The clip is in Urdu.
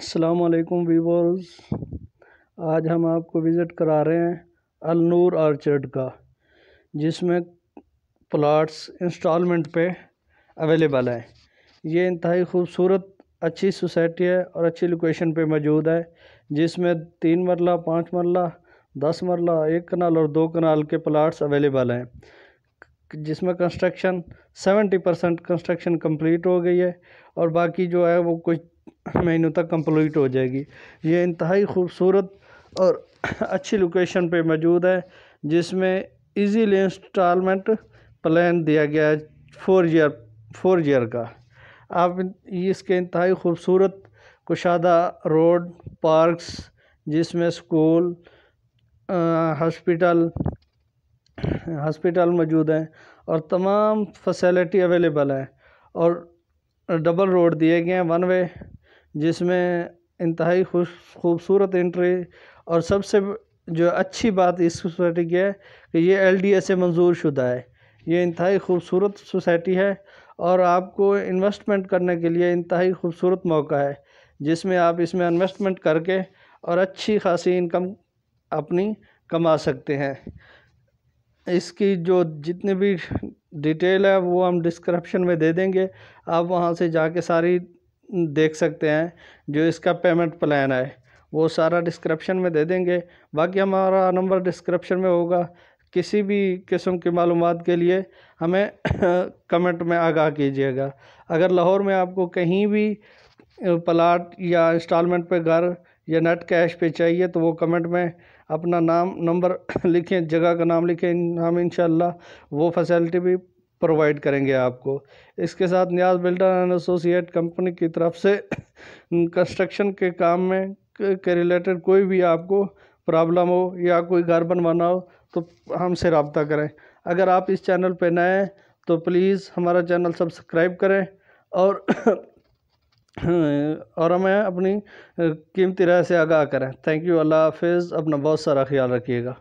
السلام علیکم ویورز، آج ہم آپ کو وزٹ کرا رہے ہیں النور آرچرڈ کا، جس میں پلاٹس انسٹالمنٹ پہ اویلیبل ہیں۔ یہ انتہائی خوبصورت اچھی سوسائٹی ہے اور اچھی لوکیشن پہ موجود ہے، جس میں 3 مرلہ 5 مرلہ 10 مرلہ 1 کنال اور 2 کنال کے پلاٹس اویلیبل ہیں، جس میں کنسٹرکشن 70% کنسٹرکشن کمپلیٹ ہو گئی ہے اور باقی جو ہے وہ کچھ مہینوں تک کمپلیٹ ہو جائے گی۔ یہ انتہائی خوبصورت اور اچھی لوکیشن پہ موجود ہے، جس میں ایزیلی انسٹالمنٹ پلان دیا گیا ہے 4 ایئر کا۔ آپ اس کے انتہائی خوبصورت کشادہ روڈ، پارکس، جس میں سکول، ہاسپٹل موجود ہیں اور تمام فیسلٹی اویلیبل ہے، اور ڈبل روڈ دیے گئے ہیں 1 وے، جس میں انتہائی خوبصورت انٹری۔ اور سب سے جو اچھی بات اس سوسائٹی کی ہے کہ یہ LDA سے منظور شدہ ہے۔ یہ انتہائی خوبصورت سوسائٹی ہے اور آپ کو انویسٹمنٹ کرنے کے لیے انتہائی خوبصورت موقع ہے، جس میں آپ اس میں انویسٹمنٹ کر کے اور اچھی خاصی انکم اپنی کما سکتے ہیں۔ اس کی جو جتنی بھی ڈیٹیل ہے وہ ہم ڈسکرپشن میں دے دیں گے، آپ وہاں سے جا کے ساری دیکھ سکتے ہیں۔ جو اس کا پیمنٹ پلان ہے وہ سارا ڈسکرپشن میں دے دیں گے، باقی ہمارا نمبر ڈسکرپشن میں ہوگا۔ کسی بھی قسم کی معلومات کے لیے ہمیں کمنٹ میں آگاہ کیجیے گا۔ اگر لاہور میں آپ کو کہیں بھی پلاٹ یا انسٹالمنٹ پہ گھر یا نیٹ کیش پہ چاہیے تو وہ کمنٹ میں اپنا نام نمبر لکھیں، جگہ کا نام لکھیں، ہم انشاءاللہ وہ فیسلٹی بھی پرووائڈ کریں گے آپ کو۔ اس کے ساتھ نیاز بلڈر اینڈ ایسوسیٹ کمپنی کی طرف سے کنسٹرکشن کے کام میں کے ریلیٹڈ کوئی بھی آپ کو پرابلم ہو یا کوئی گھر بنوانا ہو تو ہم سے رابطہ کریں۔ اگر آپ اس چینل پہ نئے ہیں تو پلیز ہمارا چینل سبسکرائب کریں اور ہمیں اپنی قیمتی رائے سے آگاہ کریں۔ تھینک یو، اللہ حافظ، اپنا بہت سارا خیال رکھیے گا۔